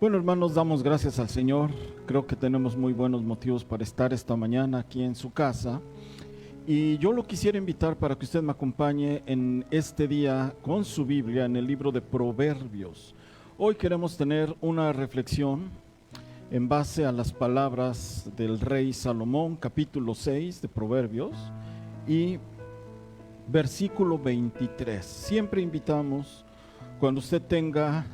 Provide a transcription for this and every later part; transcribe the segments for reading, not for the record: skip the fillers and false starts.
Bueno, hermanos, damos gracias al Señor. Creo que tenemos muy buenos motivos para estar esta mañana aquí en su casa. Y yo lo quisiera invitar para que usted me acompañe en este día con su Biblia en el libro de Proverbios. Hoy queremos tener una reflexión en base a las palabras del rey Salomón, capítulo 6 de Proverbios y versículo 23. Siempre invitamos, cuando usted tenga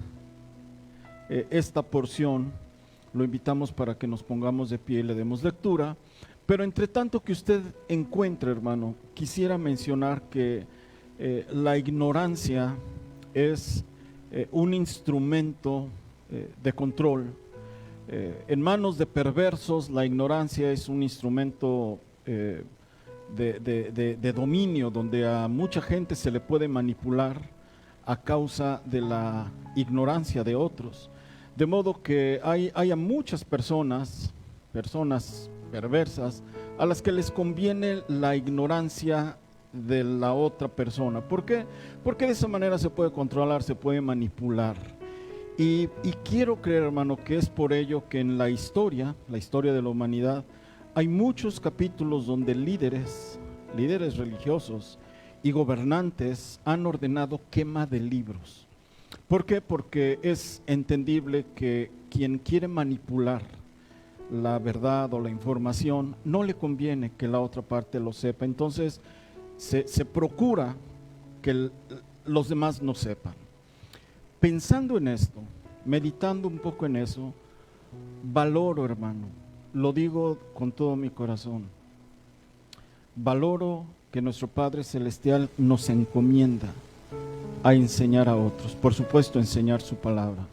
esta porción, lo invitamos para que nos pongamos de pie y le demos lectura. Pero entre tanto que usted encuentre, hermano, quisiera mencionar que la ignorancia es un instrumento de control. En manos de perversos, la ignorancia es un instrumento de dominio, donde a mucha gente se le puede manipular a causa de la ignorancia de otros. De modo que hay a muchas personas perversas, a las que les conviene la ignorancia de la otra persona. ¿Por qué? Porque de esa manera se puede controlar, se puede manipular. Y quiero creer, hermano, que es por ello que en la historia de la humanidad, hay muchos capítulos donde líderes religiosos y gobernantes han ordenado quema de libros. ¿Por qué? Porque es entendible que quien quiere manipular la verdad o la información, no le conviene que la otra parte lo sepa. Entonces se procura que los demás no sepan. Pensando en esto, meditando un poco en eso, valoro, hermano, lo digo con todo mi corazón, valoro que nuestro Padre Celestial nos encomienda a enseñar a otros, por supuesto enseñar su palabra.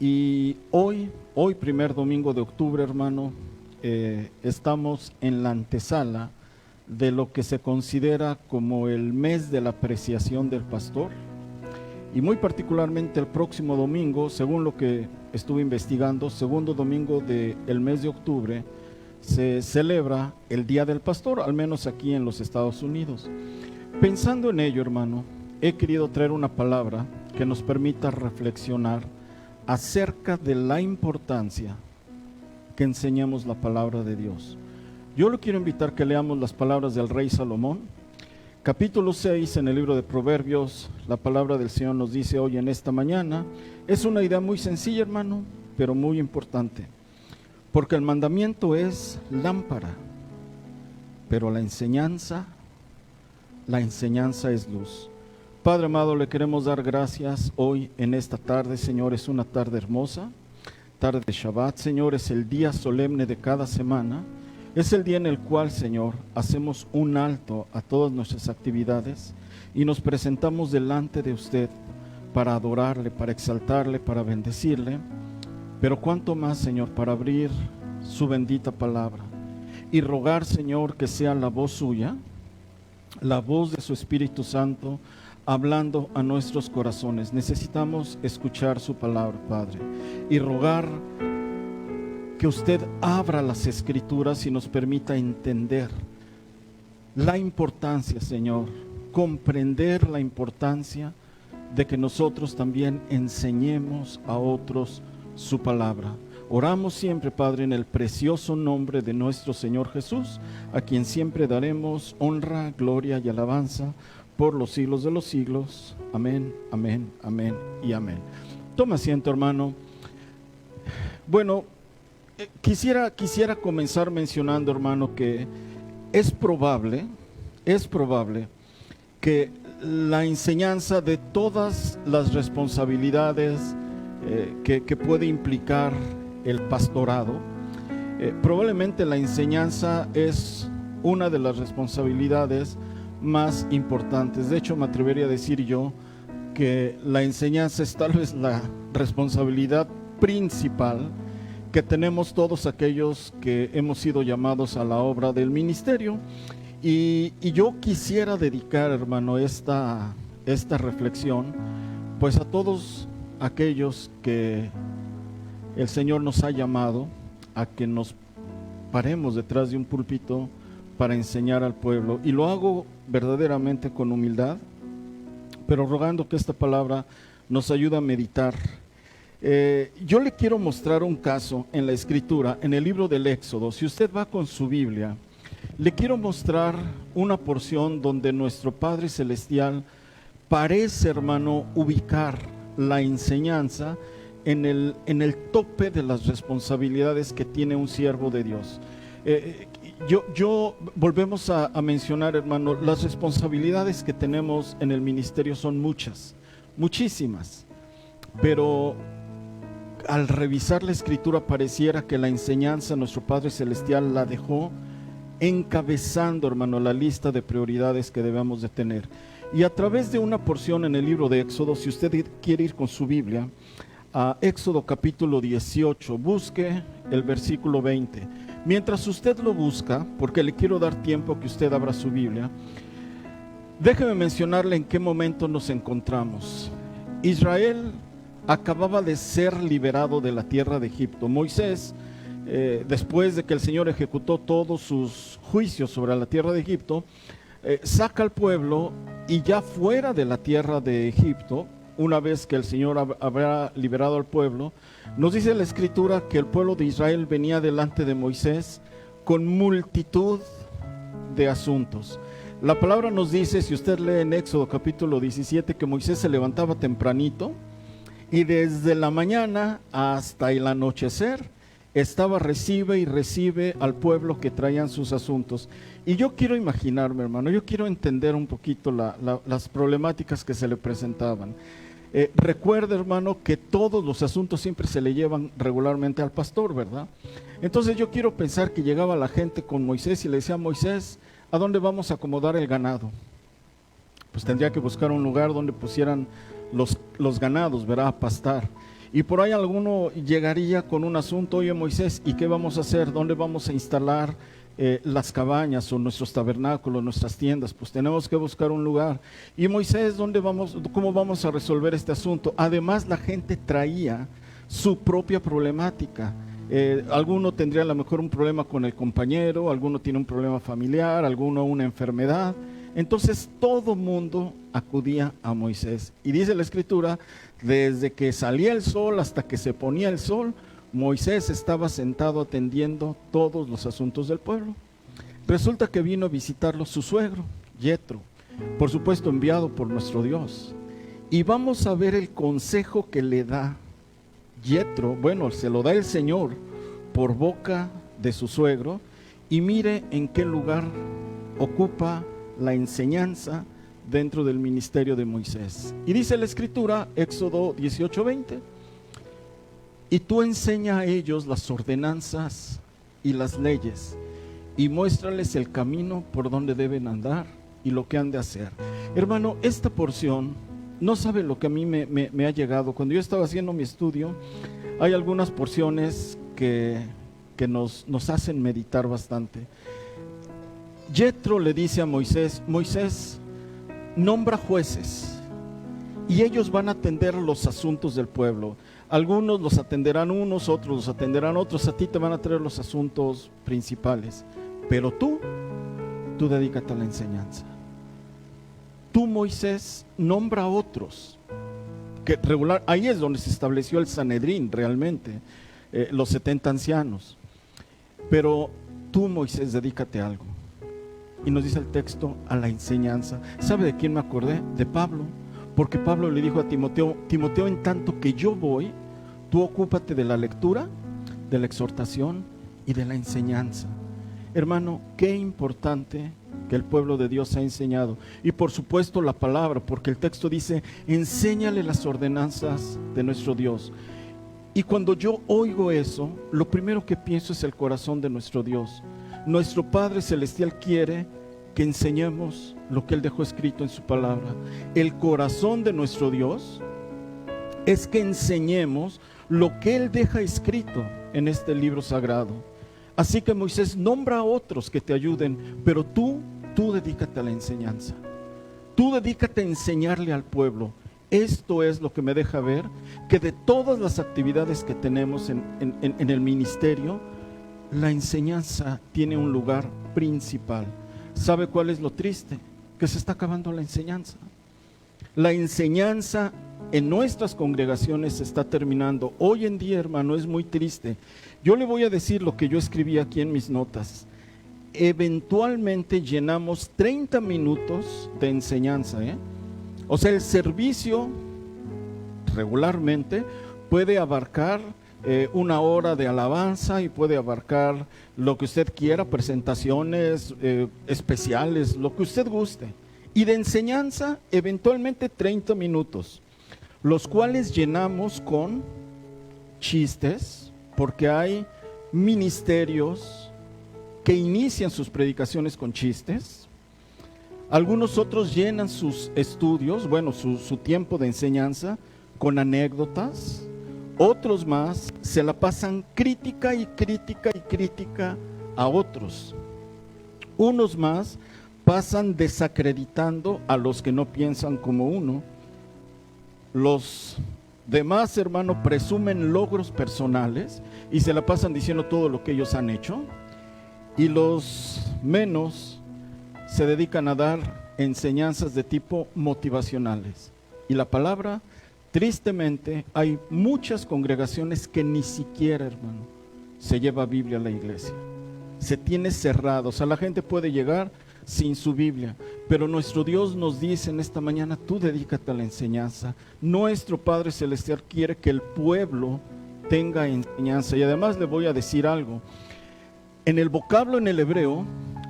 Y hoy primer domingo de octubre, hermano, estamos en la antesala de lo que se considera como el mes de la apreciación del pastor, y muy particularmente el próximo domingo, según lo que estuve investigando, segundo domingo del mes de octubre, se celebra el Día del Pastor, al menos aquí en los Estados Unidos. Pensando en ello, hermano, he querido traer una palabra que nos permita reflexionar acerca de la importancia que enseñemos la palabra de Dios. Yo lo quiero invitar que leamos las palabras del rey Salomón, capítulo 6 en el libro de Proverbios. La palabra del Señor nos dice hoy en esta mañana, es una idea muy sencilla, hermano, pero muy importante, porque el mandamiento es lámpara, pero la enseñanza es luz. Padre amado, le queremos dar gracias hoy en esta tarde, Señor. Es una tarde hermosa, tarde de Shabbat, Señor. Es el día solemne de cada semana. Es el día en el cual, Señor, hacemos un alto a todas nuestras actividades y nos presentamos delante de usted para adorarle, para exaltarle, para bendecirle. Pero cuánto más, Señor, para abrir su bendita palabra y rogar, Señor, que sea la voz suya, la voz de su Espíritu Santo, hablando a nuestros corazones. Necesitamos escuchar su palabra, Padre, y rogar que usted abra las Escrituras y nos permita entender la importancia, Señor, comprender la importancia de que nosotros también enseñemos a otros su palabra. Oramos siempre, Padre, en el precioso nombre de nuestro Señor Jesús, a quien siempre daremos honra, gloria y alabanza por los siglos de los siglos. Amén, amén, amén y amén. Toma asiento, hermano. Bueno, quisiera comenzar mencionando, hermano, que es probable que la enseñanza de todas las responsabilidades que puede implicar el pastorado, probablemente la enseñanza es una de las responsabilidades más importantes. De hecho, me atrevería a decir yo que la enseñanza es tal vez la responsabilidad principal que tenemos todos aquellos que hemos sido llamados a la obra del ministerio. Y yo quisiera dedicar, hermano, esta reflexión pues a todos aquellos que el Señor nos ha llamado a que nos paremos detrás de un púlpito para enseñar al pueblo, y lo hago verdaderamente con humildad, pero rogando que esta palabra nos ayude a meditar Yo le quiero mostrar un caso en la Escritura, en el libro del Éxodo. Si usted va con su Biblia, le quiero mostrar una porción donde nuestro Padre Celestial parece, hermano, ubicar la enseñanza en el tope de las responsabilidades que tiene un siervo de Dios. Volvemos a mencionar, hermano, las responsabilidades que tenemos en el ministerio son muchas, muchísimas, pero al revisar la Escritura pareciera que la enseñanza nuestro Padre Celestial la dejó encabezando, hermano, la lista de prioridades que debemos de tener. Y a través de una porción en el libro de Éxodo, si usted quiere ir con su Biblia a Éxodo capítulo 18, busque el versículo 20. Mientras usted lo busca, porque le quiero dar tiempo que usted abra su Biblia, déjeme mencionarle en qué momento nos encontramos. Israel acababa de ser liberado de la tierra de Egipto. Moisés, después de que el Señor ejecutó todos sus juicios sobre la tierra de Egipto, saca al pueblo, y ya fuera de la tierra de Egipto, una vez que el Señor habrá liberado al pueblo, nos dice la Escritura que el pueblo de Israel venía delante de Moisés con multitud de asuntos. La palabra nos dice, si usted lee en Éxodo capítulo 17, que Moisés se levantaba tempranito y desde la mañana hasta el anochecer recibe al pueblo que traían sus asuntos. Y yo quiero imaginarme, hermano, yo quiero entender un poquito las problemáticas que se le presentaban. Recuerda, hermano, que todos los asuntos siempre se le llevan regularmente al pastor, ¿verdad? Entonces yo quiero pensar que llegaba la gente con Moisés y le decía: Moisés, ¿a dónde vamos a acomodar el ganado? Pues tendría que buscar un lugar donde pusieran los ganados, ¿verdad?, a pastar. Y por ahí alguno llegaría con un asunto: oye, Moisés, ¿y qué vamos a hacer? ¿Dónde vamos a instalar las cabañas o nuestros tabernáculos, nuestras tiendas? Pues tenemos que buscar un lugar. Y Moisés, ¿cómo vamos a resolver este asunto? Además, la gente traía su propia problemática. Alguno tendría a lo mejor un problema con el compañero, alguno tiene un problema familiar, alguno una enfermedad. Entonces todo mundo acudía a Moisés. Y dice la Escritura, desde que salía el sol hasta que se ponía el sol, Moisés estaba sentado atendiendo todos los asuntos del pueblo. Resulta que vino a visitarlo su suegro, Yetro, por supuesto enviado por nuestro Dios. Y vamos a ver el consejo que le da Yetro. Bueno, se lo da el Señor por boca de su suegro, y mire en qué lugar ocupa la enseñanza dentro del ministerio de Moisés. Y dice la Escritura, Éxodo 18:20: y tú enseña a ellos las ordenanzas y las leyes, y muéstrales el camino por donde deben andar y lo que han de hacer. Hermano, esta porción, no sabe lo que a mí me ha llegado. Cuando yo estaba haciendo mi estudio, hay algunas porciones que nos hacen meditar bastante. Yetro le dice a Moisés: Moisés, nombra jueces y ellos van a atender los asuntos del pueblo. Algunos los atenderán unos, otros los atenderán otros. A ti te van a traer los asuntos principales, pero tú dedícate a la enseñanza. Tú, Moisés, nombra a otros que regular. Ahí es donde se estableció el Sanedrín realmente, los 70 ancianos. Pero tú, Moisés, dedícate a algo. Y nos dice el texto, a la enseñanza. ¿Sabe de quién me acordé? De Pablo. Porque Pablo le dijo a Timoteo: Timoteo, en tanto que yo voy, tú ocúpate de la lectura, de la exhortación y de la enseñanza. Hermano, qué importante que el pueblo de Dios ha enseñado. Y por supuesto la palabra, porque el texto dice: enséñale las ordenanzas de nuestro Dios. Y cuando yo oigo eso, lo primero que pienso es el corazón de nuestro Dios. Nuestro Padre Celestial quiere que enseñemos lo que Él dejó escrito en su palabra. El corazón de nuestro Dios es que enseñemos lo que Él deja escrito en este libro sagrado. Así que Moisés, nombra a otros que te ayuden, pero tú dedícate a la enseñanza. Tú dedícate a enseñarle al pueblo. Esto es lo que me deja ver que de todas las actividades que tenemos en el ministerio, la enseñanza tiene un lugar principal. ¿Sabe cuál es lo triste? Que se está acabando la enseñanza. La enseñanza en nuestras congregaciones se está terminando. Hoy en día, hermano, es muy triste. Yo le voy a decir lo que yo escribí aquí en mis notas. Eventualmente llenamos 30 minutos de enseñanza, O sea, el servicio regularmente puede abarcar una hora de alabanza y puede abarcar lo que usted quiera, presentaciones especiales, lo que usted guste. Y de enseñanza, eventualmente 30 minutos, los cuales llenamos con chistes, porque hay ministerios que inician sus predicaciones con chistes. Algunos otros llenan sus estudios, bueno, su tiempo de enseñanza con anécdotas. Otros más se la pasan crítica y crítica y crítica a otros. Unos más pasan desacreditando a los que no piensan como uno. Los demás, hermano, presumen logros personales y se la pasan diciendo todo lo que ellos han hecho. Y los menos se dedican a dar enseñanzas de tipo motivacionales. Y la palabra, tristemente, hay muchas congregaciones que ni siquiera, hermano, se lleva Biblia a la iglesia. Se tiene cerrado, o sea, la gente puede llegar sin su Biblia, pero nuestro Dios nos dice en esta mañana: tú dedícate a la enseñanza. Nuestro Padre Celestial quiere que el pueblo tenga enseñanza. Y además le voy a decir algo. En el vocablo en el hebreo,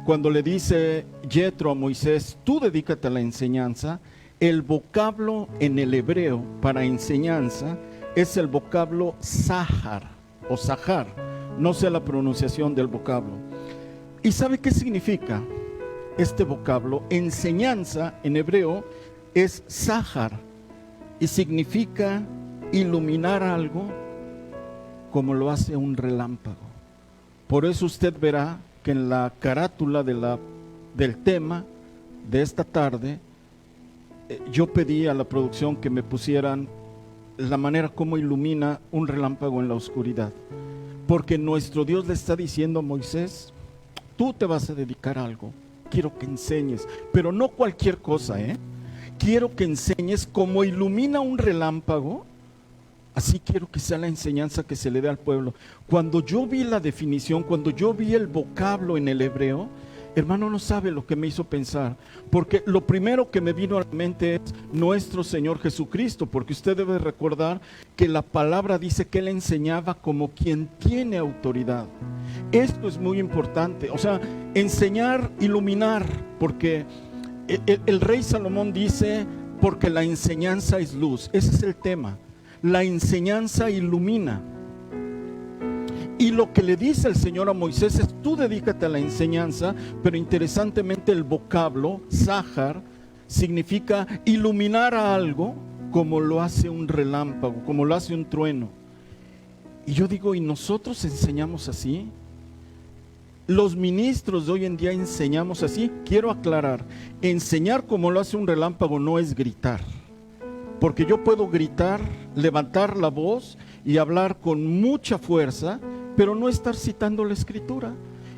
cuando le dice Yetro a Moisés, tú dedícate a la enseñanza, el vocablo en el hebreo para enseñanza es el vocablo Zahar o Zahar. No sé la pronunciación del vocablo. ¿Y sabe qué significa este vocablo? Enseñanza en hebreo es Zahar y significa iluminar algo como lo hace un relámpago. Por eso usted verá que en la carátula del tema de esta tarde, yo pedí a la producción que me pusieran la manera como ilumina un relámpago en la oscuridad. Porque nuestro Dios le está diciendo a Moisés: tú te vas a dedicar a algo, quiero que enseñes, pero no cualquier cosa, quiero que enseñes como ilumina un relámpago. Así quiero que sea la enseñanza que se le dé al pueblo. Cuando yo vi la definición, cuando yo vi el vocablo en el hebreo, hermano, no sabe lo que me hizo pensar, porque lo primero que me vino a la mente es nuestro Señor Jesucristo, porque usted debe recordar que la palabra dice que Él enseñaba como quien tiene autoridad. Esto es muy importante, o sea, enseñar, iluminar, porque el rey Salomón dice: porque la enseñanza es luz. Ese es el tema. La enseñanza ilumina. Y lo que le dice el Señor a Moisés es: tú dedícate a la enseñanza. Pero interesantemente el vocablo Zahar significa iluminar a algo como lo hace un relámpago, como lo hace un trueno. Y yo digo, ¿y nosotros enseñamos así? Los ministros de hoy en día enseñamos así. Quiero aclarar, enseñar como lo hace un relámpago no es gritar. Porque yo puedo gritar, levantar la voz y hablar con mucha fuerza, pero no estar citando la Escritura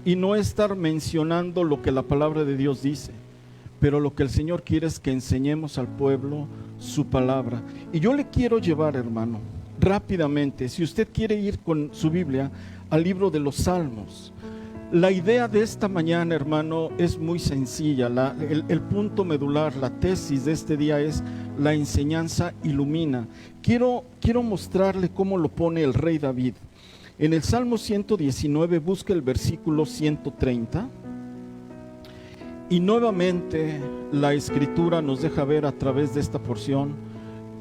y no estar mencionando lo que la palabra de Dios dice. Pero lo que el Señor quiere es que enseñemos al pueblo su palabra. Y yo le quiero llevar, hermano, rápidamente, si usted quiere ir con su Biblia al libro de los Salmos. La idea de esta mañana, hermano, es muy sencilla. El punto medular, la tesis de este día es: la enseñanza ilumina. Quiero mostrarle cómo lo pone el rey David. En el Salmo 119, busca el versículo 130. Y nuevamente la Escritura nos deja ver a través de esta porción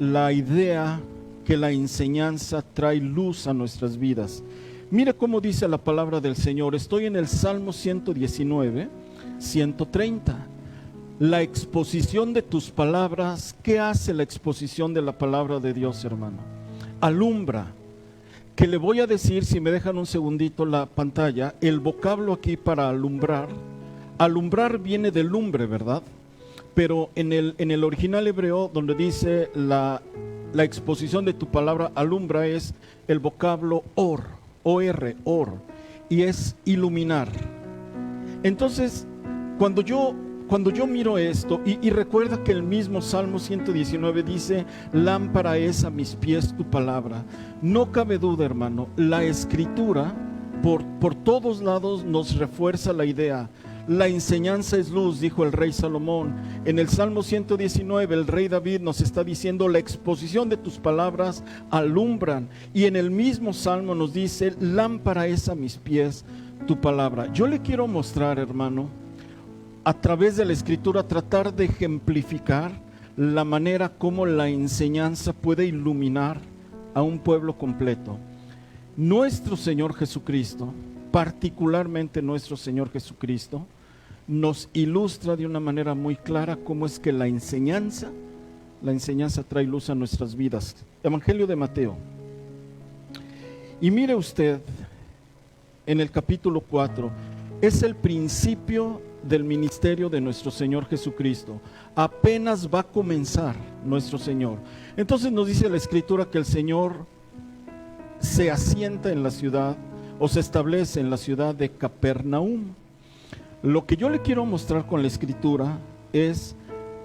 la idea que la enseñanza trae luz a nuestras vidas. Mire cómo dice la palabra del Señor. Estoy en el Salmo 119, 130. La exposición de tus palabras. ¿Qué hace la exposición de la palabra de Dios, hermano? Alumbra. Que le voy a decir, si me dejan un segundito la pantalla, el vocablo aquí para alumbrar. Alumbrar viene de lumbre, ¿verdad? Pero en el original hebreo, donde dice la exposición de tu palabra, alumbra, es el vocablo or. O-R, or, y es iluminar. Entonces, cuando cuando yo miro esto, y recuerda que el mismo Salmo 119 dice, lámpara es a mis pies tu palabra. No cabe duda, hermano, la Escritura por todos lados nos refuerza la idea. La enseñanza es luz, dijo el rey Salomón. En el Salmo 119 el rey David nos está diciendo, la exposición de tus palabras alumbran. Y en el mismo Salmo nos dice, lámpara es a mis pies tu palabra. Yo le quiero mostrar, hermano, a través de la Escritura, tratar de ejemplificar la manera como la enseñanza puede iluminar a un pueblo completo. Nuestro Señor Jesucristo, particularmente nuestro Señor Jesucristo, nos ilustra de una manera muy clara cómo es que la enseñanza trae luz a nuestras vidas. Evangelio de Mateo. Y mire usted, en el capítulo 4, es el principio del ministerio de nuestro Señor Jesucristo. Apenas va a comenzar nuestro Señor. Entonces nos dice la Escritura que el Señor se asienta en la ciudad, o se establece en la ciudad de Capernaum. Lo que yo le quiero mostrar con la Escritura es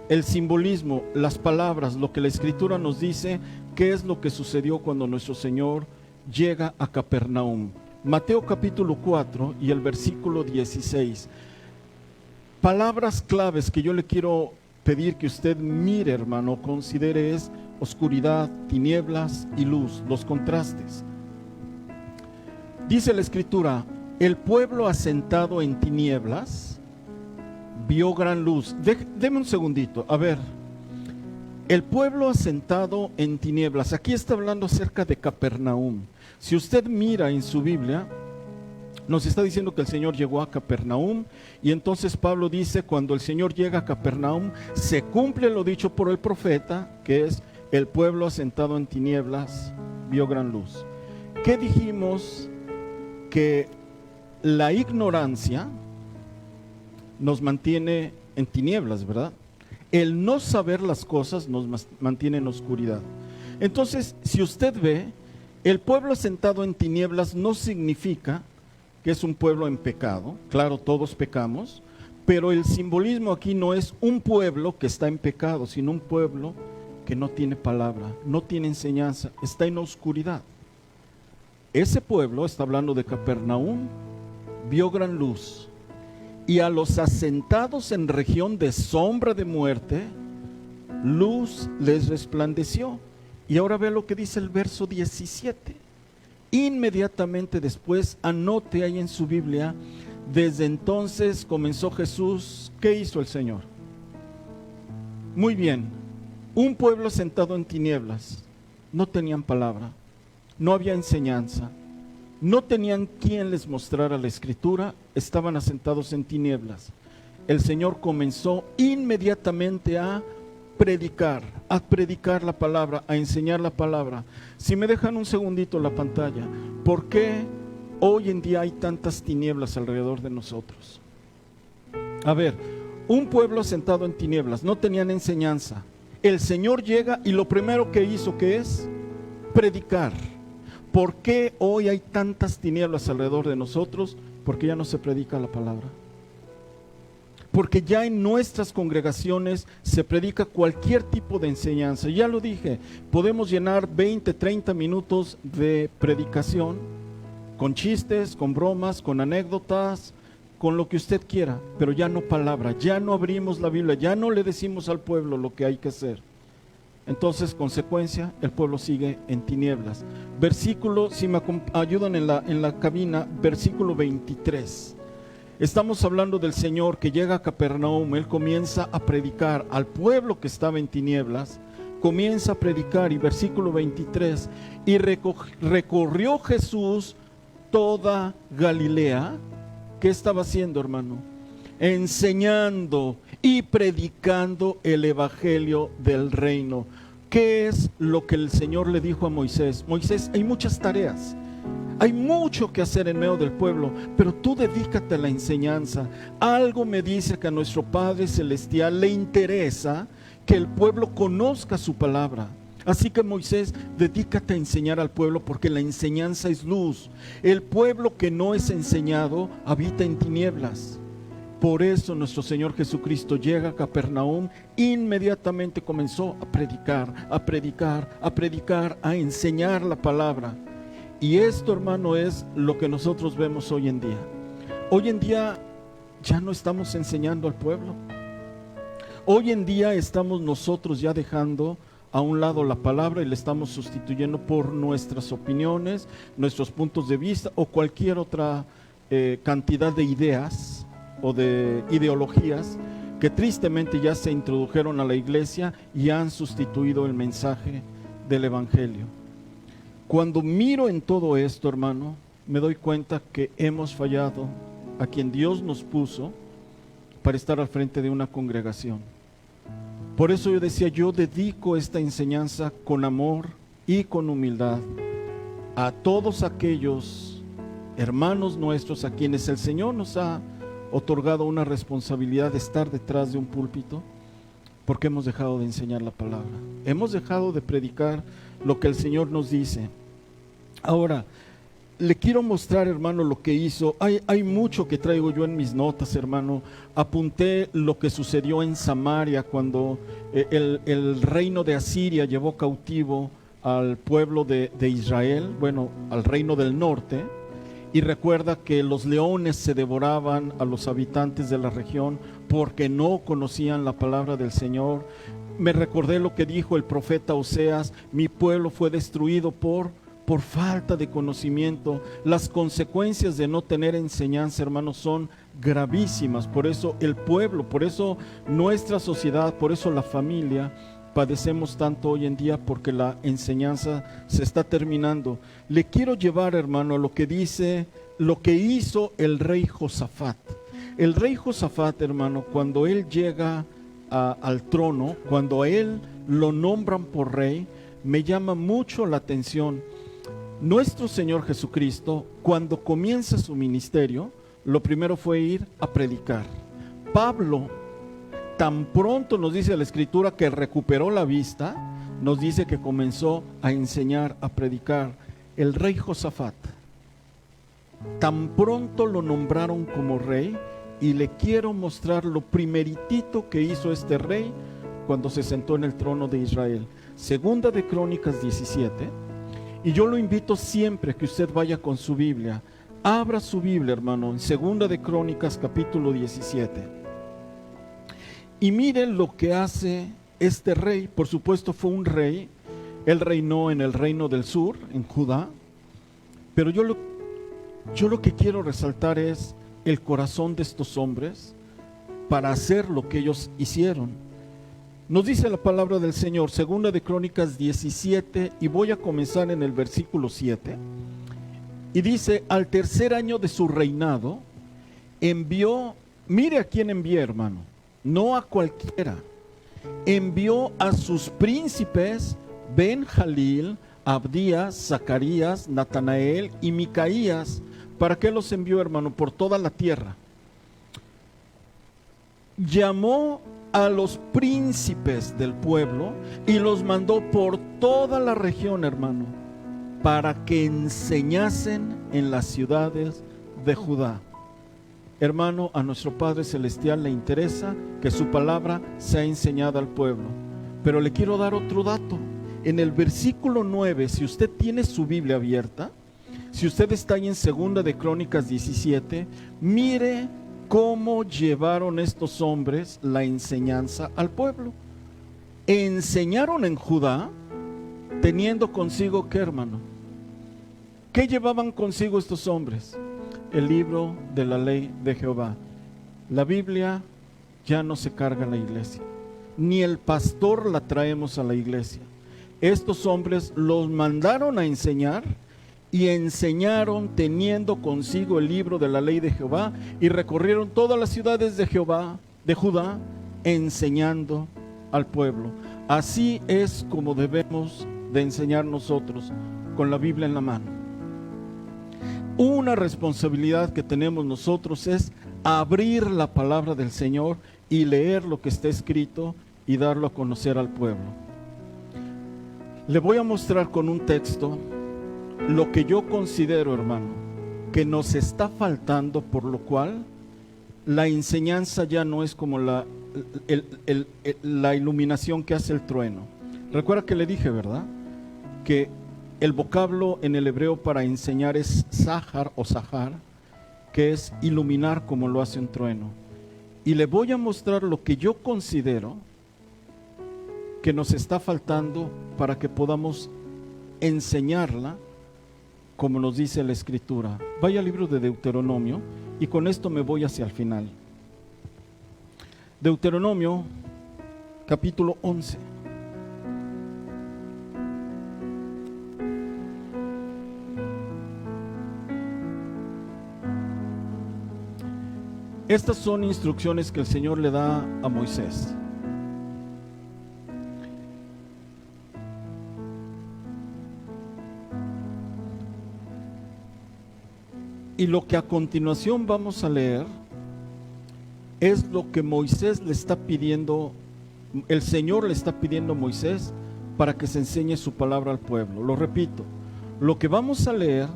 el simbolismo, las palabras, lo que la Escritura nos dice, qué es lo que sucedió cuando nuestro Señor llega a Capernaum. Mateo capítulo 4 y el versículo 16. Palabras claves que yo le quiero pedir que usted mire, hermano, considere es oscuridad, tinieblas y luz, los contrastes. Dice la Escritura, el pueblo asentado en tinieblas vio gran luz. Deme un segundito, a ver, el pueblo asentado en tinieblas, aquí está hablando acerca de Capernaum. Si usted mira en su Biblia, nos está diciendo que el Señor llegó a Capernaum, y entonces Pablo dice, cuando el Señor llega a Capernaum, se cumple lo dicho por el profeta, que es, el pueblo asentado en tinieblas vio gran luz. ¿Qué dijimos? Que la ignorancia nos mantiene en tinieblas, ¿verdad? El no saber las cosas nos mantiene en oscuridad. Entonces, si usted ve, el pueblo asentado en tinieblas no significa que es un pueblo en pecado. Claro, todos pecamos, pero el simbolismo aquí no es un pueblo que está en pecado, sino un pueblo que no tiene palabra, no tiene enseñanza, está en oscuridad. Ese pueblo, está hablando de Capernaum, vio gran luz, y a los asentados en región de sombra de muerte, luz les resplandeció. Y ahora ve lo que dice el verso 17. Inmediatamente después, anote ahí en su Biblia, desde entonces comenzó Jesús. ¿Qué hizo el Señor? Muy bien, un pueblo sentado en tinieblas, no tenían palabra, no había enseñanza, no tenían quien les mostrara la Escritura, estaban asentados en tinieblas. El Señor comenzó inmediatamente a predicar la palabra, a enseñar la palabra. Si me dejan un segundito la pantalla, ¿por qué hoy en día hay tantas tinieblas alrededor de nosotros? A ver, un pueblo asentado en tinieblas, no tenían enseñanza. El Señor llega y lo primero que hizo, ¿qué es? Predicar. ¿Por qué hoy hay tantas tinieblas alrededor de nosotros? Porque ya no se predica la palabra. Porque ya en nuestras congregaciones se predica cualquier tipo de enseñanza. Ya lo dije, podemos llenar 20, 30 minutos de predicación con chistes, con bromas, con anécdotas, con lo que usted quiera, pero ya no palabra, ya no abrimos la Biblia, ya no le decimos al pueblo lo que hay que hacer. Entonces, consecuencia, el pueblo sigue en tinieblas. Versículo, si me ayudan en la cabina, versículo 23. Estamos hablando del Señor que llega a Capernaum. Él comienza a predicar al pueblo que estaba en tinieblas, comienza a predicar, y versículo 23, y recorrió Jesús toda Galilea. ¿Qué estaba haciendo, hermano? Enseñando y predicando el evangelio del reino. ¿Qué es lo que el Señor le dijo a Moisés? Moisés, hay muchas tareas, hay mucho que hacer en medio del pueblo, pero tú dedícate a la enseñanza. Algo me dice que a nuestro Padre Celestial le interesa que el pueblo conozca su palabra. Así que Moisés, dedícate a enseñar al pueblo, porque la enseñanza es luz. El pueblo que no es enseñado habita en tinieblas. Por eso nuestro Señor Jesucristo llega a Capernaum, inmediatamente comenzó a predicar, a enseñar la palabra. Y esto, hermano, es lo que nosotros vemos hoy en día. Hoy en día ya no estamos enseñando al pueblo. Hoy en día estamos nosotros ya dejando a un lado la palabra y le estamos sustituyendo por nuestras opiniones, nuestros puntos de vista o cualquier otra cantidad de ideas o de ideologías que tristemente ya se introdujeron a la iglesia y han sustituido el mensaje del evangelio. Cuando miro en todo esto, hermano, me doy cuenta que hemos fallado a quien Dios nos puso para estar al frente de una congregación. Por eso yo decía, yo dedico esta enseñanza con amor y con humildad a todos aquellos hermanos nuestros a quienes el Señor nos ha otorgado una responsabilidad de estar detrás de un púlpito, porque hemos dejado de enseñar la palabra, hemos dejado de predicar lo que el Señor nos dice. Ahora, le quiero mostrar, hermano, lo que hizo. Hay mucho que traigo yo en mis notas, hermano. Apunté lo que sucedió en Samaria cuando el reino de Asiria llevó cautivo al pueblo de Israel, bueno, al reino del norte. Y recuerda que los leones se devoraban a los habitantes de la región porque no conocían la palabra del Señor. Me recordé lo que dijo el profeta Oseas: mi pueblo fue destruido por falta de conocimiento. Las consecuencias de no tener enseñanza, hermanos, son gravísimas. Por eso el pueblo, por eso nuestra sociedad, por eso la familia padecemos tanto hoy en día, porque la enseñanza se está terminando. Le quiero llevar, hermano, a lo que dice, lo que hizo el rey Josafat. El rey Josafat, hermano, cuando él llega al trono, cuando a él lo nombran por rey, me llama mucho la atención. Nuestro Señor Jesucristo, cuando comienza su ministerio, lo primero fue ir a predicar. Pablo, tan pronto nos dice la Escritura que recuperó la vista, nos dice que comenzó a enseñar, a predicar. El rey Josafat, tan pronto lo nombraron como rey, y le quiero mostrar lo primeritito que hizo este rey cuando se sentó en el trono de Israel. Segunda de Crónicas 17. Y yo lo invito siempre que usted vaya con su Biblia, abra su Biblia, hermano, en Segunda de Crónicas capítulo 17. Y miren lo que hace este rey. Por supuesto fue un rey, él reinó en el reino del sur, en Judá, pero yo lo que quiero resaltar es el corazón de estos hombres para hacer lo que ellos hicieron. Nos dice la palabra del Señor, Segunda de Crónicas 17, y voy a comenzar en el versículo 7, y dice: al tercer año de su reinado, envió, mire a quién envió, hermano, no a cualquiera, envió a sus príncipes Ben-Jalil, Abdías, Zacarías, Natanael y Micaías. ¿Para qué los envió, hermano? Por toda la tierra. Llamó a los príncipes del pueblo y los mandó por toda la región, hermano, para que enseñasen en las ciudades de Judá. Hermano, a nuestro Padre Celestial le interesa que su palabra sea enseñada al pueblo. Pero le quiero dar otro dato. En el versículo 9, si usted tiene su Biblia abierta, si usted está ahí en Segunda de Crónicas 17, mire cómo llevaron estos hombres la enseñanza al pueblo. Enseñaron en Judá, teniendo consigo, ¿qué, hermano? ¿Qué llevaban consigo estos hombres? El libro de la ley de Jehová. La Biblia ya no se carga en la iglesia, ni el pastor la traemos a la iglesia. Estos hombres los mandaron a enseñar, y enseñaron teniendo consigo el libro de la ley de Jehová, y recorrieron todas las ciudades de Jehová, de Judá, enseñando al pueblo. Así es como debemos de enseñar nosotros, con la Biblia en la mano. Una responsabilidad que tenemos nosotros es abrir la palabra del Señor y leer lo que está escrito y darlo a conocer al pueblo. Le voy a mostrar con un texto lo que yo considero, hermano, que nos está faltando, por lo cual la enseñanza ya no es como la iluminación que hace el trueno. Recuerda que le dije, ¿verdad? Que el vocablo en el hebreo para enseñar es sahar o sahar, que es iluminar como lo hace un trueno. Y le voy a mostrar lo que yo considero que nos está faltando para que podamos enseñarla como nos dice la Escritura. Vaya al libro de Deuteronomio y con esto me voy hacia el final. Deuteronomio capítulo 11. Estas son instrucciones que el Señor le da a Moisés. Y lo que a continuación vamos a leer es lo que Moisés le está pidiendo, el Señor le está pidiendo a Moisés para que se enseñe su palabra al pueblo. Lo repito, lo que vamos a leer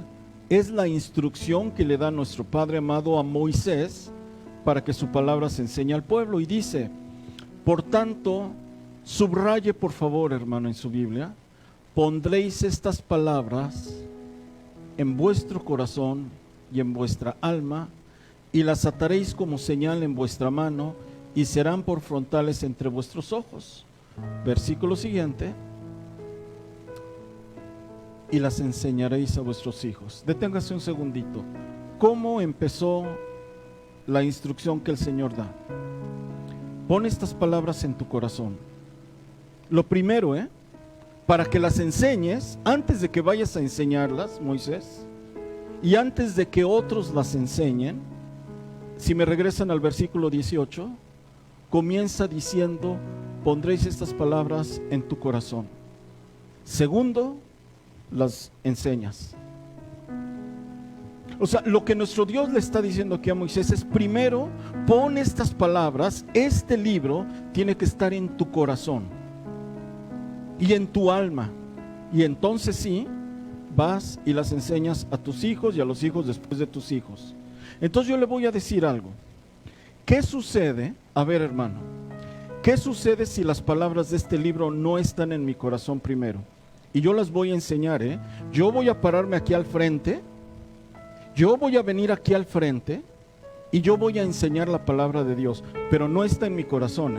es la instrucción que le da nuestro Padre amado a Moisés para que su palabra se enseñe al pueblo. Y dice, por tanto, subraye por favor, hermano, en su Biblia, pondréis estas palabras en vuestro corazón y en vuestra alma, y las ataréis como señal en vuestra mano, y serán por frontales entre vuestros ojos. Versículo siguiente, y las enseñaréis a vuestros hijos. Deténgase un segundito. ¿Cómo empezó la instrucción que el Señor da? Pon estas palabras en tu corazón. Lo primero, para que las enseñes, antes de que vayas a enseñarlas, Moisés, y antes de que otros las enseñen, si me regresan al versículo 18, comienza diciendo, pondréis estas palabras en tu corazón. Segundo, las enseñas. O sea, lo que nuestro Dios le está diciendo aquí a Moisés es, primero, pon estas palabras, este libro tiene que estar en tu corazón y en tu alma. Y entonces sí, vas y las enseñas a tus hijos y a los hijos después de tus hijos. Entonces yo le voy a decir algo. ¿Qué sucede? A ver, hermano, ¿qué sucede si las palabras de este libro no están en mi corazón primero? Y yo las voy a enseñar, Yo voy a pararme aquí al frente, yo voy a venir aquí al frente y yo voy a enseñar la palabra de Dios, pero no está en mi corazón,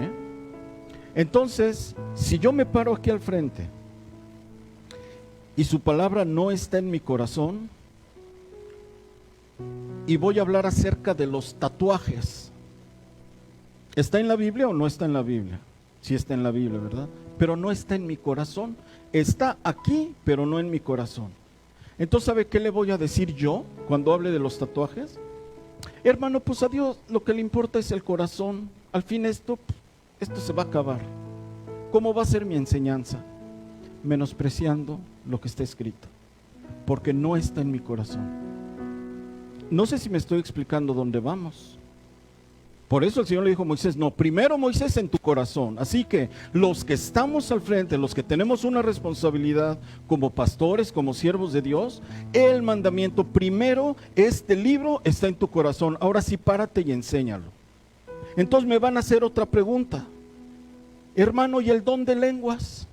Entonces, si yo me paro aquí al frente y su palabra no está en mi corazón, y voy a hablar acerca de los tatuajes, ¿está en la Biblia o no está en la Biblia? Sí está en la Biblia, ¿verdad? Pero no está en mi corazón. Está aquí, pero no en mi corazón. Entonces, ¿sabe qué le voy a decir yo cuando hable de los tatuajes? Hermano, pues a Dios lo que le importa es el corazón. Al fin esto se va a acabar. ¿Cómo va a ser mi enseñanza? Menospreciando lo que está escrito, porque no está en mi corazón. No sé si me estoy explicando dónde vamos. Por eso el Señor le dijo a Moisés, no, primero Moisés en tu corazón. Así que los que estamos al frente, los que tenemos una responsabilidad como pastores, como siervos de Dios, el mandamiento primero, este libro está en tu corazón. Ahora sí, párate y enséñalo. Entonces me van a hacer otra pregunta. Hermano, ¿y el don de lenguas?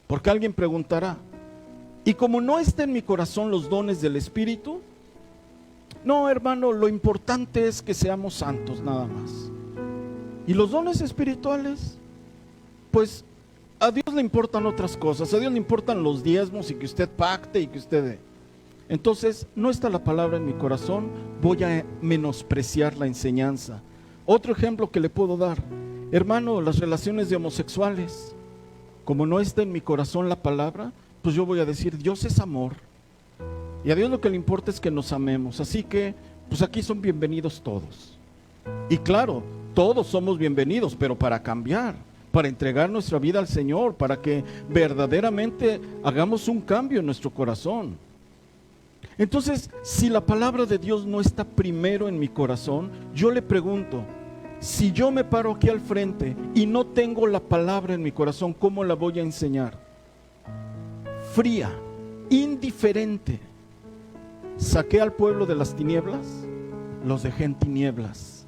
Porque alguien preguntará, y como no está en mi corazón los dones del Espíritu, no, hermano, lo importante es que seamos santos nada más. Y los dones espirituales, pues a Dios le importan otras cosas. A Dios le importan los diezmos y que usted pacte y que usted dé. Entonces, no está la palabra en mi corazón, voy a menospreciar la enseñanza. Otro ejemplo que le puedo dar, hermano, las relaciones de homosexuales. Como no está en mi corazón la palabra, pues yo voy a decir, Dios es amor. Y a Dios lo que le importa es que nos amemos. Así que, pues aquí son bienvenidos todos. Y claro, todos somos bienvenidos, pero para cambiar, para entregar nuestra vida al Señor, para que verdaderamente hagamos un cambio en nuestro corazón. Entonces, si la palabra de Dios no está primero en mi corazón, yo le pregunto, si yo me paro aquí al frente y no tengo la palabra en mi corazón, ¿cómo la voy a enseñar? Fría, indiferente. Saqué al pueblo de las tinieblas, los dejé en tinieblas.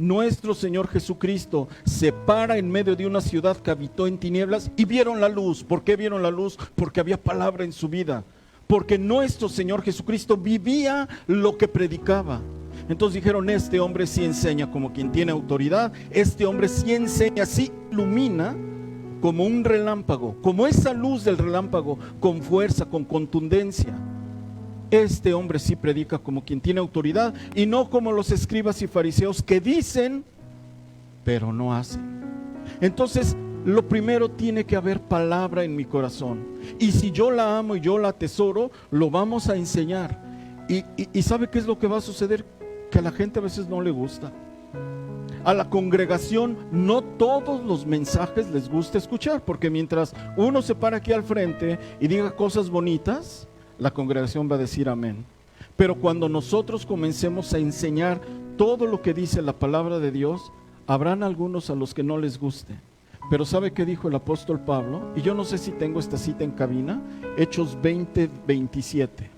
nuestro Señor Jesucristo se para en medio de una ciudad que habitó en tinieblas y vieron la luz. ¿Por qué vieron la luz? Porque había palabra en su vida. Porque nuestro Señor Jesucristo vivía lo que predicaba. Entonces dijeron, este hombre sí enseña como quien tiene autoridad, este hombre sí enseña, sí ilumina como un relámpago, como esa luz del relámpago, con fuerza, con contundencia. Este hombre sí predica como quien tiene autoridad y no como los escribas y fariseos que dicen, pero no hacen. Entonces, lo primero, tiene que haber palabra en mi corazón. Y si yo la amo y yo la atesoro, lo vamos a enseñar. Y ¿sabe qué es lo que va a suceder? Que a la gente a veces no le gusta. A la congregación no todos los mensajes les gusta escuchar, porque mientras uno se para aquí al frente y diga cosas bonitas, la congregación va a decir amén. Pero cuando nosotros comencemos a enseñar todo lo que dice la palabra de Dios, habrán algunos a los que no les guste. Pero ¿sabe qué dijo el apóstol Pablo? Y yo no sé si tengo esta cita en cabina, Hechos 20:27.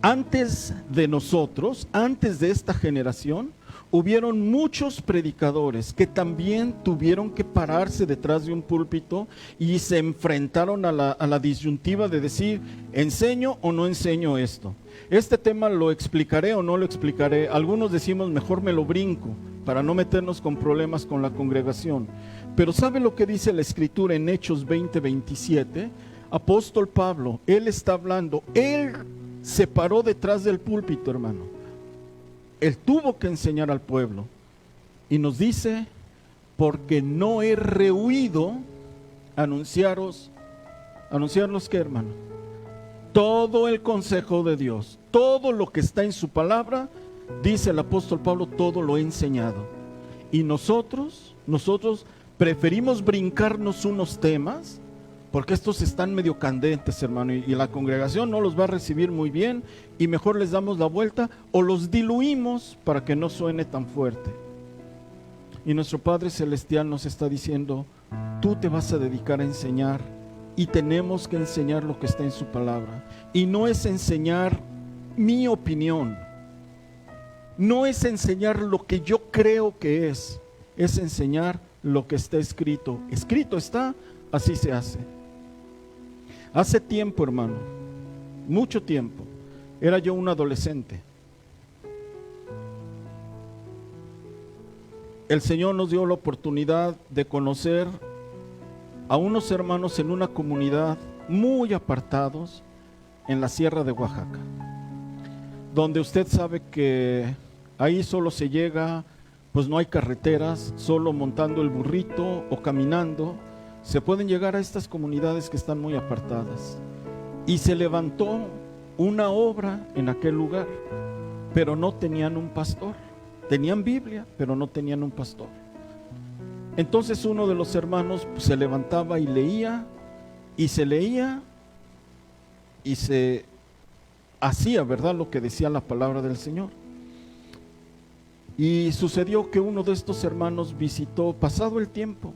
Antes de nosotros, antes de esta generación, hubieron muchos predicadores que también tuvieron que pararse detrás de un púlpito y se enfrentaron a la disyuntiva de decir, ¿enseño o no enseño esto? Este tema lo explicaré o no lo explicaré. Algunos decimos, mejor me lo brinco para no meternos con problemas con la congregación. Pero ¿sabe lo que dice la Escritura en Hechos 20:27? Apóstol Pablo, él está hablando, él se paró detrás del púlpito, hermano. Él tuvo que enseñar al pueblo. Y nos dice, porque no he rehuido anunciarlos, ¿qué, hermano? Todo el consejo de Dios, todo lo que está en su palabra, dice el apóstol Pablo, todo lo he enseñado. Y nosotros preferimos brincarnos unos temas, porque estos están medio candentes, hermano, y la congregación no los va a recibir muy bien, y mejor les damos la vuelta o los diluimos para que no suene tan fuerte. Y nuestro Padre Celestial nos está diciendo, tú te vas a dedicar a enseñar, y tenemos que enseñar lo que está en su palabra. Y no es enseñar mi opinión, no es enseñar lo que yo creo que es enseñar lo que está escrito. Escrito está, así se hace. Hace tiempo, hermano, mucho tiempo, era yo un adolescente. El Señor nos dio la oportunidad de conocer a unos hermanos en una comunidad muy apartados en la sierra de Oaxaca, donde usted sabe que ahí solo se llega, pues no hay carreteras, solo montando el burrito o caminando se pueden llegar a estas comunidades que están muy apartadas. Y se levantó una obra en aquel lugar, pero no tenían un pastor. Tenían Biblia, pero no tenían un pastor. Entonces uno de los hermanos se levantaba y leía, y se leía, y se hacía, ¿verdad?, lo que decía la palabra del Señor. Y sucedió que uno de estos hermanos visitó, pasado el tiempo,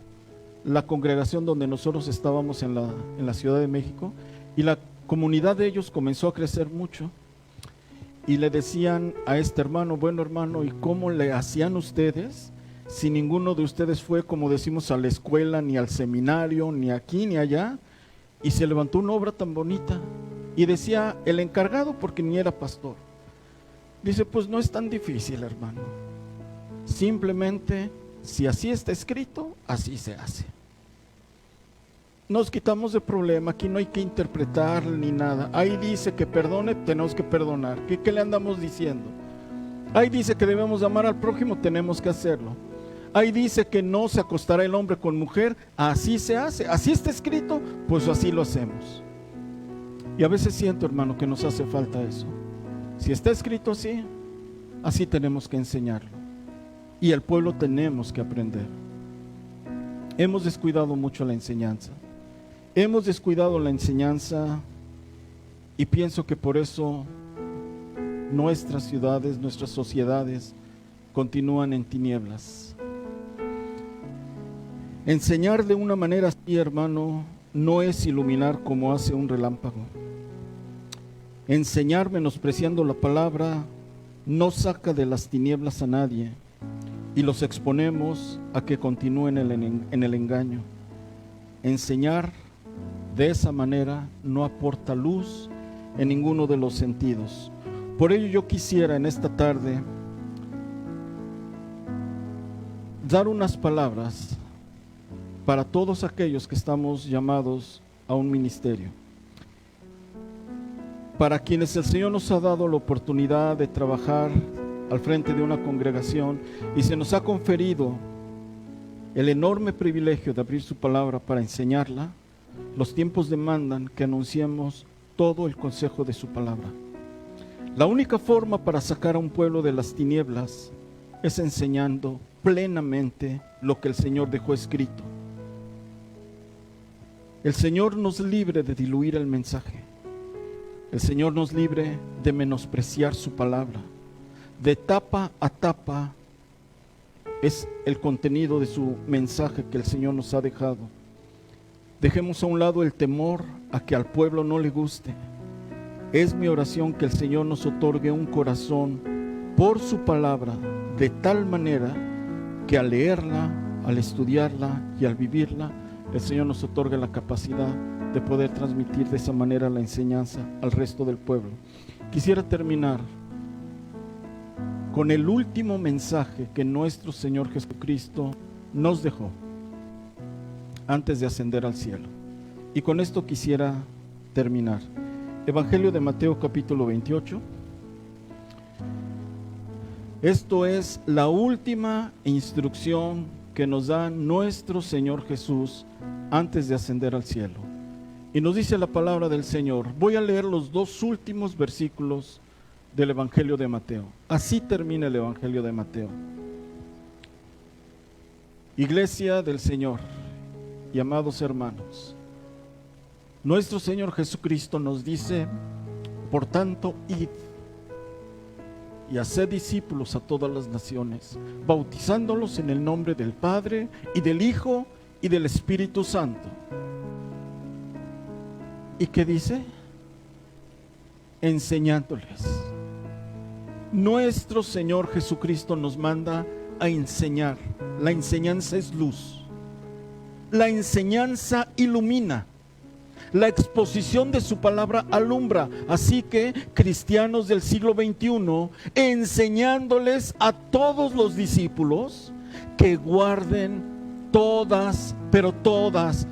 la congregación donde nosotros estábamos en la Ciudad de México, y la comunidad de ellos comenzó a crecer mucho. Y le decían a este hermano, bueno, hermano, ¿y cómo le hacían ustedes si ninguno de ustedes fue, como decimos, a la escuela, ni al seminario, ni aquí, ni allá? Y se levantó una obra tan bonita. Y decía el encargado, porque ni era pastor, dice, pues no es tan difícil, hermano. Simplemente, si así está escrito, así se hace. Nos quitamos de problema, aquí no hay que interpretar ni nada. Ahí dice que perdone, tenemos que perdonar. ¿Qué le andamos diciendo? Ahí dice que debemos amar al prójimo, tenemos que hacerlo. Ahí dice que no se acostará el hombre con mujer, así se hace. Así está escrito, pues así lo hacemos. Y a veces siento, hermano, que nos hace falta eso. Si está escrito así, así tenemos que enseñarlo. Y el pueblo tenemos que aprender. Hemos descuidado mucho la enseñanza. Hemos descuidado la enseñanza y pienso que por eso nuestras ciudades, nuestras sociedades continúan en tinieblas. Enseñar de una manera así, hermano, no es iluminar como hace un relámpago. Enseñar menospreciando la palabra no saca de las tinieblas a nadie y los exponemos a que continúen en el engaño. Enseñar de esa manera no aporta luz en ninguno de los sentidos. Por ello yo quisiera en esta tarde dar unas palabras para todos aquellos que estamos llamados a un ministerio, para quienes el Señor nos ha dado la oportunidad de trabajar al frente de una congregación y se nos ha conferido el enorme privilegio de abrir su palabra para enseñarla. Los tiempos demandan que anunciemos todo el consejo de su palabra. La única forma para sacar a un pueblo de las tinieblas es enseñando plenamente lo que el Señor dejó escrito. El Señor nos libre de diluir el mensaje. El Señor nos libre de menospreciar su palabra. De tapa a tapa es el contenido de su mensaje que el Señor nos ha dejado. Dejemos a un lado el temor a que al pueblo no le guste. Es mi oración que el Señor nos otorgue un corazón por su palabra, de tal manera que al leerla, al estudiarla y al vivirla, el Señor nos otorgue la capacidad de poder transmitir de esa manera la enseñanza al resto del pueblo. Quisiera terminar con el último mensaje que nuestro Señor Jesucristo nos dejó antes de ascender al cielo. Y con esto quisiera terminar. Evangelio de Mateo capítulo 28. Esto es la última instrucción que nos da nuestro Señor Jesús antes de ascender al cielo. Y nos dice la palabra del Señor. Voy a leer los dos últimos versículos del Evangelio de Mateo. Así termina el Evangelio de Mateo. Iglesia del Señor y amados hermanos, nuestro Señor Jesucristo nos dice: por tanto, id y haced discípulos a todas las naciones, bautizándolos en el nombre del Padre y del Hijo y del Espíritu Santo. ¿Y qué dice? Enseñándoles. Nuestro Señor Jesucristo nos manda a enseñar. La enseñanza es luz. La enseñanza ilumina. La exposición de su palabra alumbra. Así que, cristianos del siglo XXI, enseñándoles a todos los discípulos que guarden todas, pero todas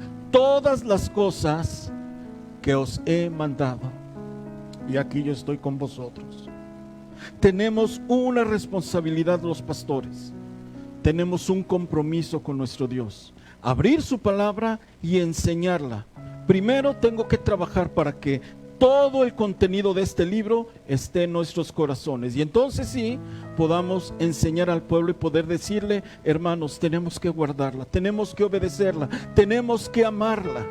las cosas que os he mandado. Y aquí yo estoy con vosotros. Tenemos una responsabilidad los pastores. Tenemos un compromiso con nuestro Dios. Abrir su palabra y enseñarla. Primero tengo que trabajar para que todo el contenido de este libro esté en nuestros corazones. Y entonces sí, podamos enseñar al pueblo y poder decirle: hermanos, tenemos que guardarla, tenemos que obedecerla, tenemos que amarla.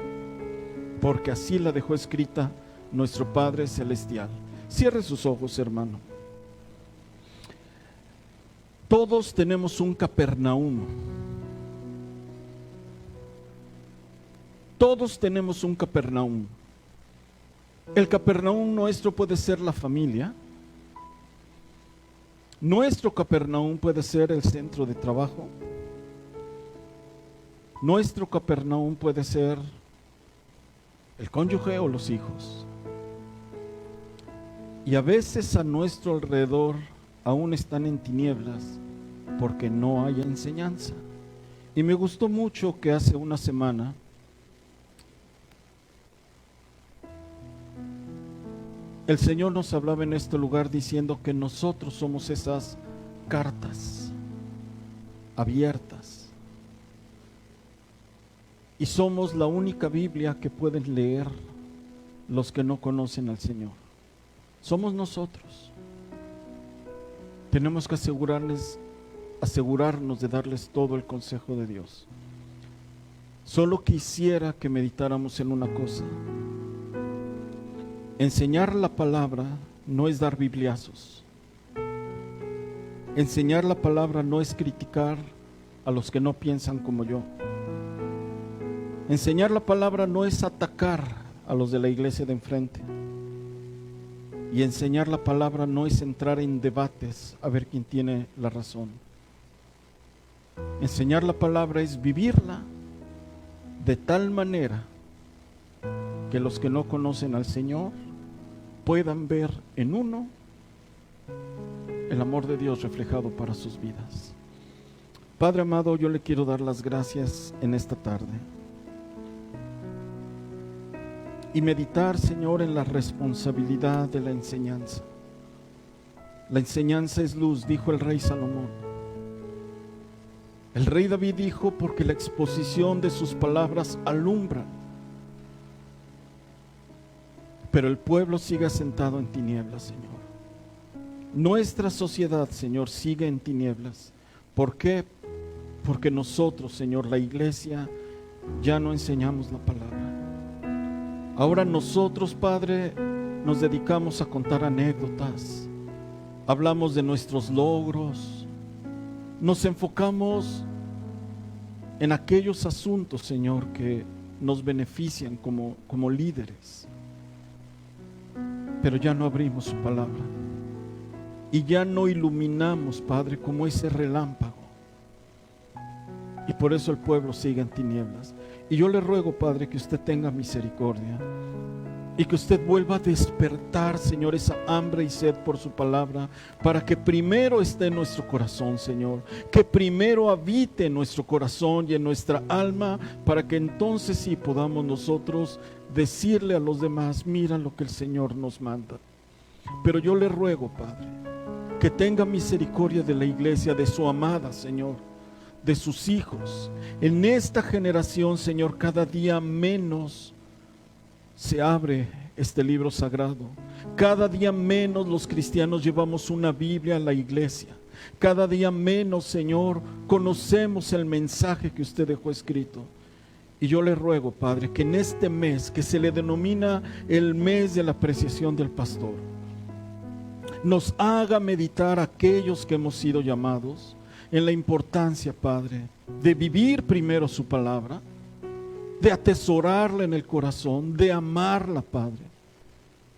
Porque así la dejó escrita nuestro Padre Celestial. Cierre sus ojos, hermano. Todos tenemos un Capernaum. Todos tenemos un Capernaum. El Capernaum nuestro puede ser la familia. Nuestro Capernaum puede ser el centro de trabajo. Nuestro Capernaum puede ser el cónyuge o los hijos. Y a veces a nuestro alrededor aún están en tinieblas porque no hay enseñanza. Y me gustó mucho que hace una semana el Señor nos hablaba en este lugar diciendo que nosotros somos esas cartas abiertas y somos la única Biblia que pueden leer los que no conocen al Señor. Somos nosotros. Tenemos que asegurarnos de darles todo el consejo de Dios. Solo quisiera que meditáramos en una cosa. Enseñar la palabra no es dar bibliazos. Enseñar la palabra no es criticar a los que no piensan como yo. Enseñar la palabra no es atacar a los de la iglesia de enfrente. Y enseñar la palabra no es entrar en debates a ver quién tiene la razón. Enseñar la palabra es vivirla de tal manera que los que no conocen al Señor puedan ver en uno el amor de Dios reflejado para sus vidas. Padre amado, yo le quiero dar las gracias en esta tarde y meditar, Señor, en la responsabilidad de la enseñanza. La enseñanza es luz, dijo el rey Salomón. El rey David dijo, porque la exposición de sus palabras alumbra. Pero el pueblo sigue sentado en tinieblas, Señor. Nuestra sociedad, Señor, sigue en tinieblas. ¿Por qué? Porque nosotros, Señor, la iglesia, ya no enseñamos la palabra. Ahora nosotros, Padre, nos dedicamos a contar anécdotas. Hablamos de nuestros logros. Nos enfocamos en aquellos asuntos, Señor, que nos benefician como líderes. Pero ya no abrimos su palabra. Y ya no iluminamos, Padre, como ese relámpago. Y por eso el pueblo sigue en tinieblas. Y yo le ruego, Padre, que usted tenga misericordia y que usted vuelva a despertar, Señor, esa hambre y sed por su palabra, para que primero esté en nuestro corazón, Señor, que primero habite en nuestro corazón y en nuestra alma, para que entonces sí podamos nosotros decirle a los demás, mira lo que el Señor nos manda. Pero yo le ruego, Padre, que tenga misericordia de la iglesia, de su amada, Señor, de sus hijos. En esta generación, Señor, cada día menos se abre este libro sagrado. Cada día menos los cristianos llevamos una Biblia a la iglesia. Cada día menos, Señor, conocemos el mensaje que usted dejó escrito. Y yo le ruego, Padre, que en este mes, que se le denomina el mes de la apreciación del pastor, nos haga meditar a aquellos que hemos sido llamados en la importancia, Padre, de vivir primero su palabra, de atesorarla en el corazón, de amarla, Padre,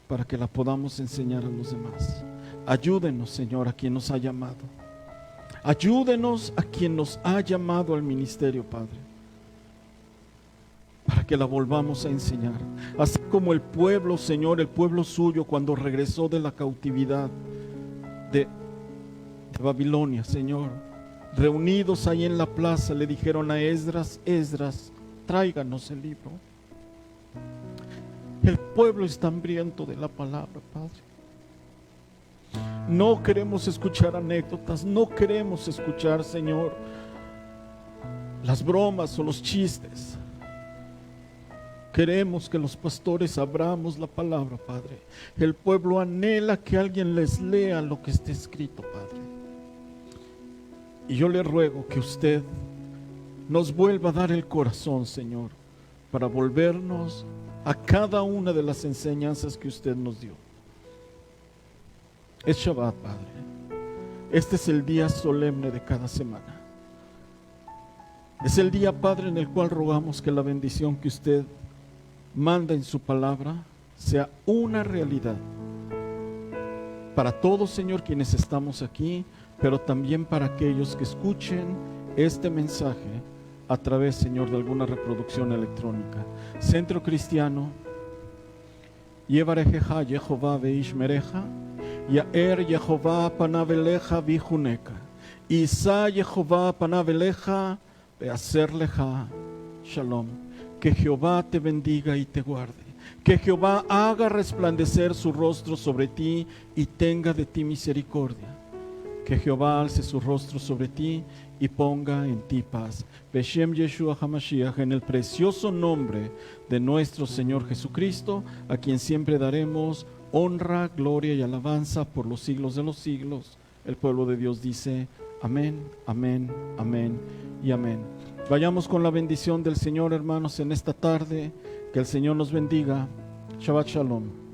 para que la podamos enseñar a los demás. Ayúdenos, Señor, a quien nos ha llamado. Ayúdenos a quien nos ha llamado al ministerio, Padre, para que la volvamos a enseñar. Así como el pueblo, Señor, el pueblo suyo, cuando regresó de la cautividad de Babilonia, Señor, reunidos ahí en la plaza, le dijeron a Esdras, Esdras, tráiganos el libro. El pueblo está hambriento de la palabra, Padre. No queremos escuchar anécdotas, no queremos escuchar, Señor, las bromas o los chistes. Queremos que los pastores abramos la palabra, Padre. El pueblo anhela que alguien les lea lo que está escrito, Padre. Y yo le ruego que usted nos vuelva a dar el corazón, Señor, para volvernos a cada una de las enseñanzas que usted nos dio. Es Shabbat, Padre. Este es el día solemne de cada semana. Es el día, Padre, en el cual rogamos que la bendición que usted manda en su palabra sea una realidad para todos, Señor, quienes estamos aquí, pero también para aquellos que escuchen este mensaje a través, Señor, de alguna reproducción electrónica. Centro Cristiano, Yevarejeja Jehová veishmereja, Yaer Jehová panaveleja vijuneca, Isa Jehová panaveleja beaserleja shalom. Que Jehová te bendiga y te guarde. Que Jehová haga resplandecer su rostro sobre ti y tenga de ti misericordia. Que Jehová alce su rostro sobre ti y ponga en ti paz. Beshem Yeshua HaMashiach, en el precioso nombre de nuestro Señor Jesucristo, a quien siempre daremos honra, gloria y alabanza por los siglos de los siglos. El pueblo de Dios dice amén, amén, amén y amén. Vayamos con la bendición del Señor, hermanos, en esta tarde. Que el Señor nos bendiga. Shabbat Shalom.